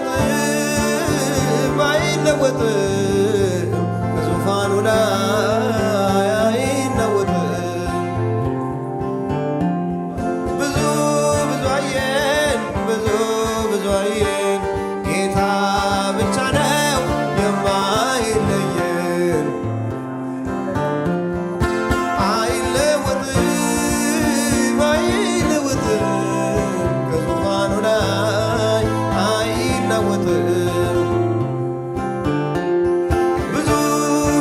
አይለወጥም አይለወጥም ከዙፋኑ ላይ አይለወጥም። ብዙ ብዙ አየን ብዙ ብዙ አየን ጌታ ብቻ ነው የማይለየን። አይለወጥም አይለወጥም ከዙፋኑ ላይ አይለወጥም። ብዙ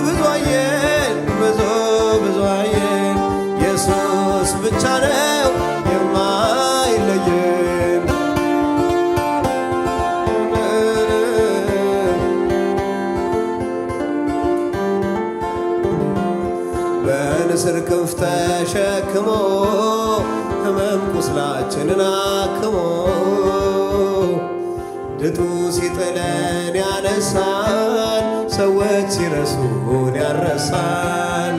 ብዙ አየን ብዙ ብዙ አየን ኢየሱስ ብቻ ነው የማይለየን። በንስር ክንፍ ተሸክሞ ሕመም ቁስላችንን አክሞ ድጡ ሲጥለን ያነሳን ሰዎች ሲረሱን ያረሳን።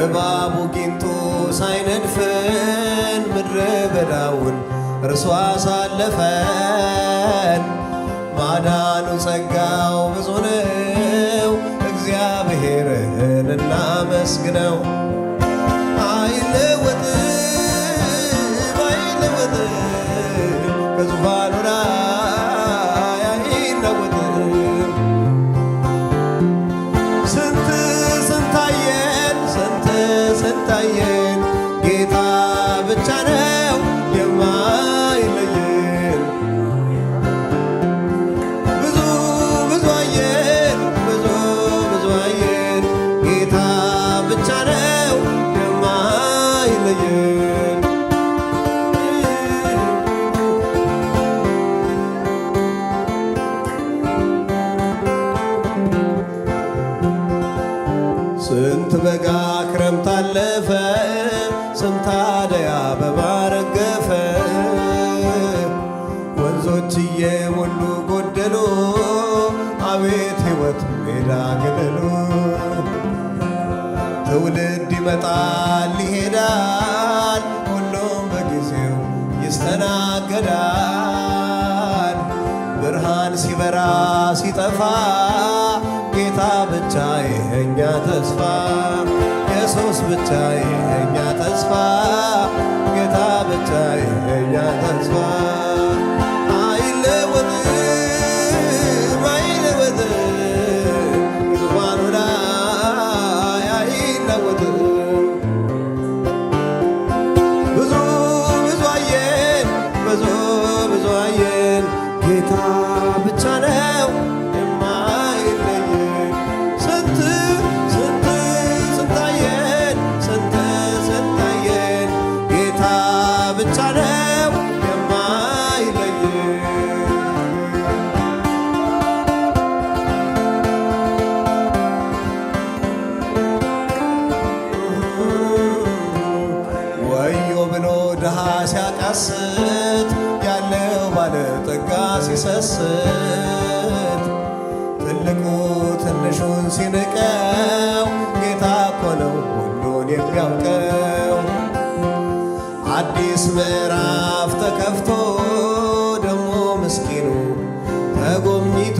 እባቡ ጊንጡ ሳይነድፈን ምድረ በዳውን እርሱ አሳለፈን። ማዳኑ ጸጋው ብዙ ነው እግዚአብሔርን እናመስግነው። አይለወጥም አይለወጥም ከዙፋኑ ላይ አይለወጥም። ስንት ስንታየን ስንት ስንታየን ጌታ ብቻ ነው የማይለየን። ብዙ ብዙ አየን ብዙ ብዙ አየን ጌታ ብቻ ነው የማይለየን። ስንት በጋ ክረምት አለፈ ስንት አደይ አበባ ረገፈ። ወንዞች እየሞሉ ጎደሉ አቤት ሕይወት ሜዳ ገደሉ። ትውልድ ይመጣል ይሄዳል ሁሉም በጊዜው ይስተናገዳል። ብርሃን ሲበራ ሲጠፋ ጌታ ብቻ የእኛ ተስፋ ኢየሱስ ብቻ የእኛ ተስፋ ጌታ ብቻ የእኛ ተስፋ። አይለወጥም አይለወጥም ዙፋኑ ላይ አይለወጥም። ብዙ ብዙ አየን ብዙ ብዙ አየን ጌታ ብቻ ነው የማይለየን። ስንት ስንት ስንታየን ስንት ስንታየን ጌታ ብቻ ነው የማይለየን። ወዮ ብሎ ድሃ ሲያቃስት ያለው ባለጠጋ ሲሰስት ትልቁ ትንሹን ሲንቀው ጌታ እኮ ነው ሁሉን የሚያውቀው። አዲስ ምዕራፍ ተከፍቶ ደሞ ምስኪኑ ተጎብኝቶ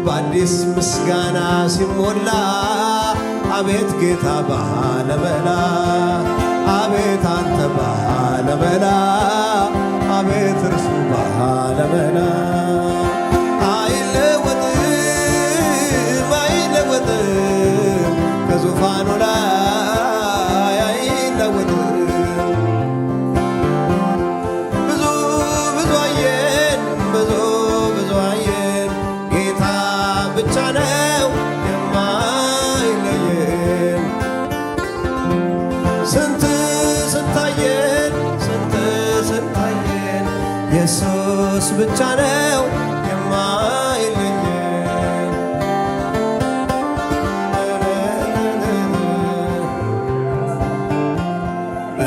በአዲስ ምስጋና ሲሞላ አቤት ጌታ ባለመላ አቤት አንተ ባለመላ አቤት እርሱ ባለመላ። አይለወጥም አይለወጥም ከዙፋኑ ላይ አይለወጥም። ብዙ ብዙ አየን ብዙ ብዙ አየን ጌታ ብቻ ነው የማይለየን። ስንት ስንታየን ስንት ስንታየን ኢየሱስ ብቻ ነው የማይለየን።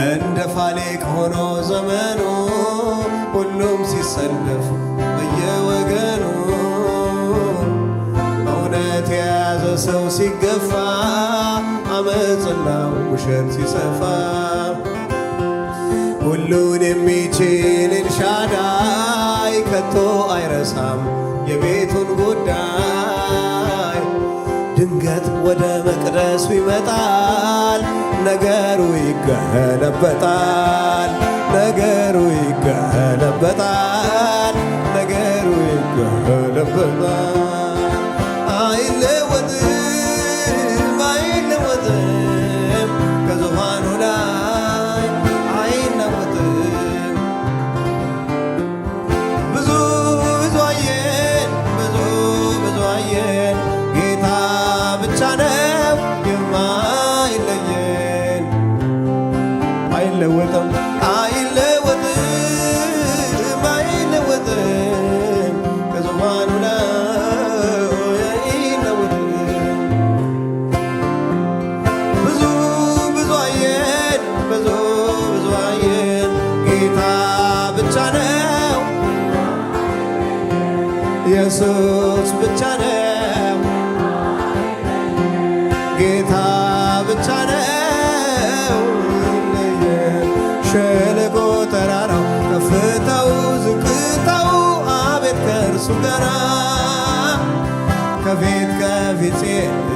እንደ ፋሌቅ ሆኖ ዘመኑ ሁሉም ሲሰለፍ በየወገኑ እውነት የያዘ ሰው ሲገፋ አመፅና ውሸት ሲሰፋ ሁሉን የሚችል ኤልሻዳይ ከቶ አይረሳም የቤቱን ጉዳይ። ድንገት ወደ መቅደሱ ይመጣል፣ ነገሩ ይገለበጣል፣ ነገሩ ይገለበጣል፣ ነገሩ ይገለበጣል። አይለወጥም አይለወጥም ከዙፋኑ ላይ አይለወጥም። ብዙ ብዙ አየን ብዙ ብዙ አየን ጌታ ብቻ ነው የማይለየን። አይለወጥም አይለወጥም አይለወጥም ከዙፋኑ ላይ ኢየሱስ ብቻ ነው ጌታ ብቻ ነው። ሸለቆ ተራራው ከፍታው ዝቅታው አቤት ከእርሱ ጋራ ከፊት ከፊት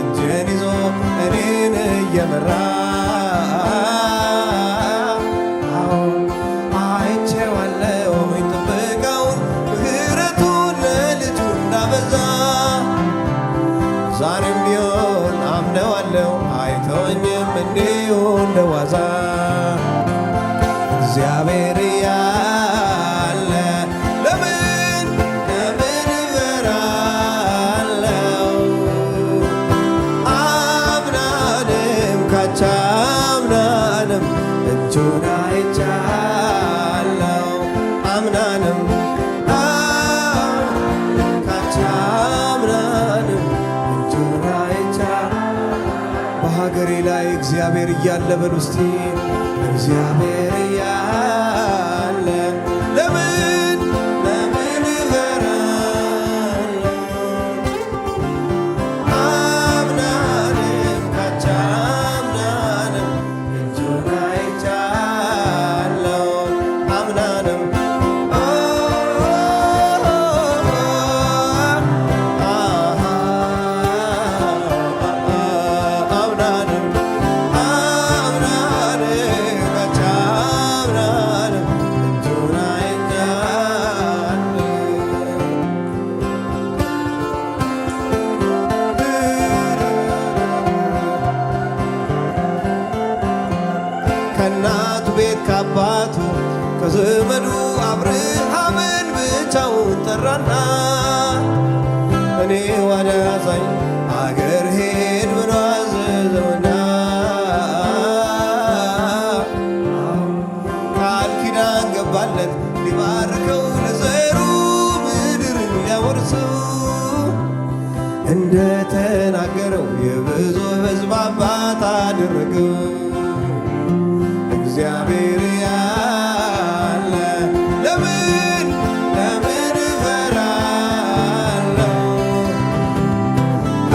እጄን ይዞ እኔን እየመራ ዛሬም ቢሆን አምነዋለው አይተወኝም እንዲሁ እንደዋዛ። እግዚአብሔር ያለ ለምን እፈራለው? አምናንም ካቻምናንም እጁን አይቻለው። አምናንም በሀገሬ ላይ እግዚአብሔር እያለ በሉ እስቲ እግዚአብሔር እያለ ለምን እፈራለሁ? አምናንም ካቻምናንም እጁን አይቻለው። አምናንም ከእናቱ ቤት ከአባቱ ከዘመዱ አብርሃምን ብቻውን ጠራና እኔ ወደ ያዛኝ አገር ሄድ ብሎ አዘዘውና ቃል ኪዳን ገባለት ሊባርከው ለዘሩ ምድርን ሊያወርሰው እንደተናገረው የብዙ ሕዝብ አባት አደረገው። እግዚአብሔር ያለ ለምን እፈራለሁ?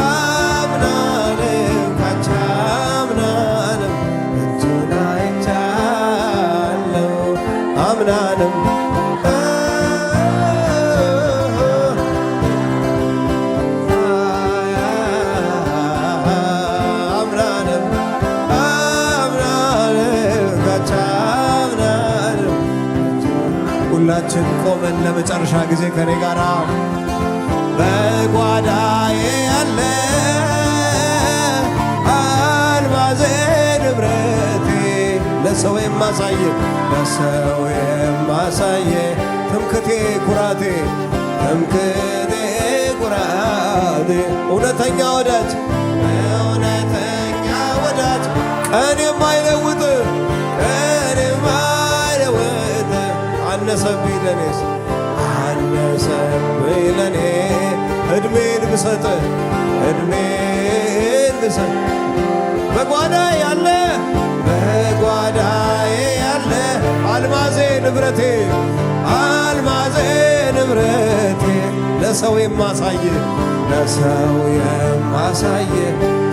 አምናንም ካቻምናንም እጁን አይቻለው። አምናንም ሁላችን ቆመን ለመጨረሻ ጊዜ ከኔ ጋር በጓዳዬ ያለ አልማዜ ንብረቴ ለሰው የማሳየ ትምክቴ ኩራቴ እውነተኛ ወዳጅ ቀን የማይለውጥ አነሰብኝ ለኔስ አነሰብኝ ለኔ እድሜን ብሰጥ በጓዳዬ ያለ አልማዜ ንብረቴ ለሰው የማሳየ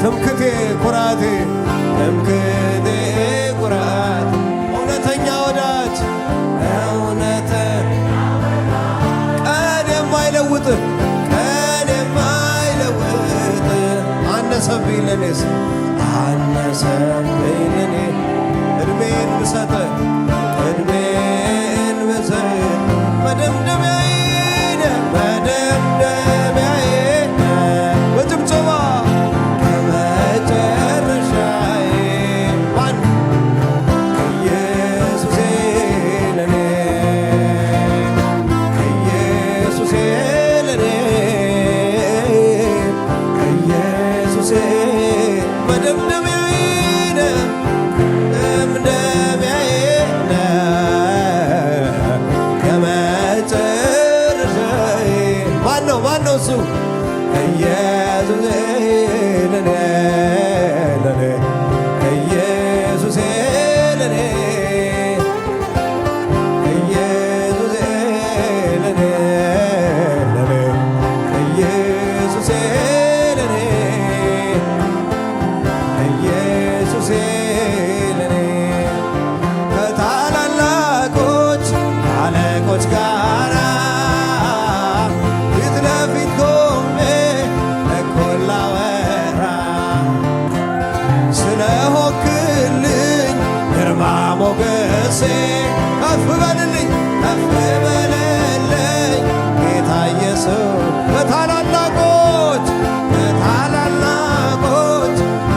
ትምክቴ ኩራቴ እውነተኛ ወዳጅ ደረሰብኝ ለኔ እድሜን ብሰጥ እድሜን ብሰጥ መደምደሚያዬ መደምደሚያዬ በጭብጨባ ከመጨረሻዬ ማን ኢየሱሴ ለኔ ኢየሱሴ ለኔ ኢየሱሴ መደምደሚያዬ መደምደሚያዬ ከመጨረሻዬ ማን ነው እሱ ኢየሱሴ ለኔ ለኔ ኢየሱሴ ለኔ ኢየሱሴ ለኔ ለኔ ኢየሱሴ ለኔ ኢየሱሴ ለኔ ከታላላቆች አለቆች ጋራ ፊት ለፊት ቆሜ እኩል ላወራ ስለሆንክልኝ ግርማ ሞገሴ ከፍ በልልኝ ከፍ በልልኝ ጌታ ኢየሱስ ከታላላቆች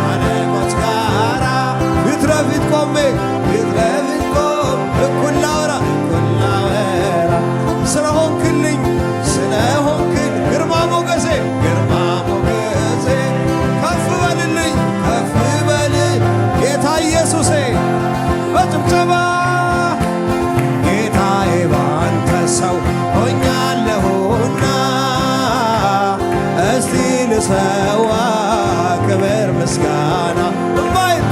አለቆች ጋራ ፊት ለፊት ቆሜ እኩል ላወራ ስለሆንክልኝ ግርማ ሞገሴ ከፍ በልልኝ ከፍ በል ጌታ ኢየሱሴ በጭብጨባ ጌታዬ ባንተ ሰው ሆኛለሁና እስቲ ልሰዋ ክብር ምስጋና እምባዬን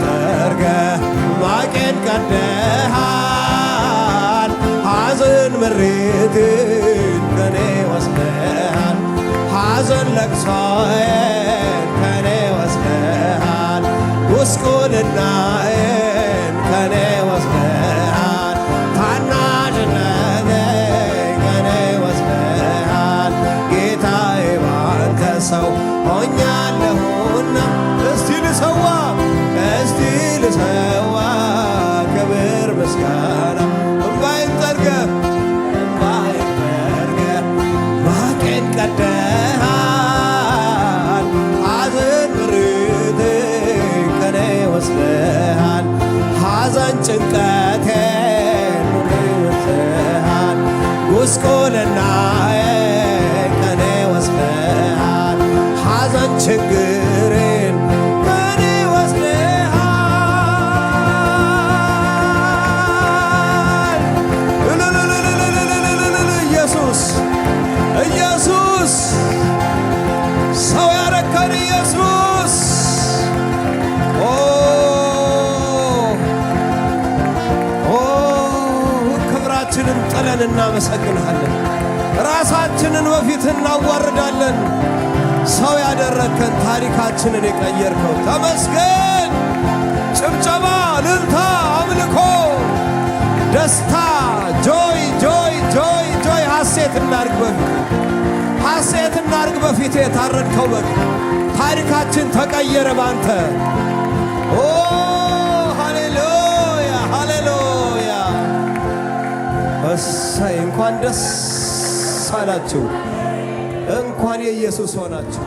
ጠርገህ ማቄን ቀደሃል ሐዘን ምሬትን ከኔ ወስደሃል ሐዘን ለቅሶዬን ከኔ ወስደሃል ጉስቁልናዬን ከኔ ወስደሃል ታናሽነቴን ከኔ ወስደሃል ጌታዬ ባንተ ሰው ሆኛለሁና እስቲ ልሰዋ ክብር ምስጋና እምባዬን ጠርገህ ማቄን ቀደሃል ሐዘን ምሬቴን ከኔ ወስደሃል ሐዘን ጭንቀቴን ሁሉ ወስደሃል ጉስቁልናዬን ከኔ ወስደሃል ሐዘን ችግሬን ከኔ ወስደሃል ኢየሱስ ሰው ያረከን ኢየሱስ ክብራችንን ጥለን እናመሰግንሃለን ራሳችንን በፊት እናዋርዳለን ሰው ያደረከን ታሪካችንን የቀየርከው ተመስገን ጭብጨባ እልልታ አምልኮ ደስታ ጆይ ሐሴት እናርግ በፊት የታረድከው በግ ታሪካችን ተቀየረ ባንተ ሃሌሉያ ሃሌሉያ እሰይ እንኳን ደስ አላችሁ እንኳን የኢየሱስ ሆናችሁ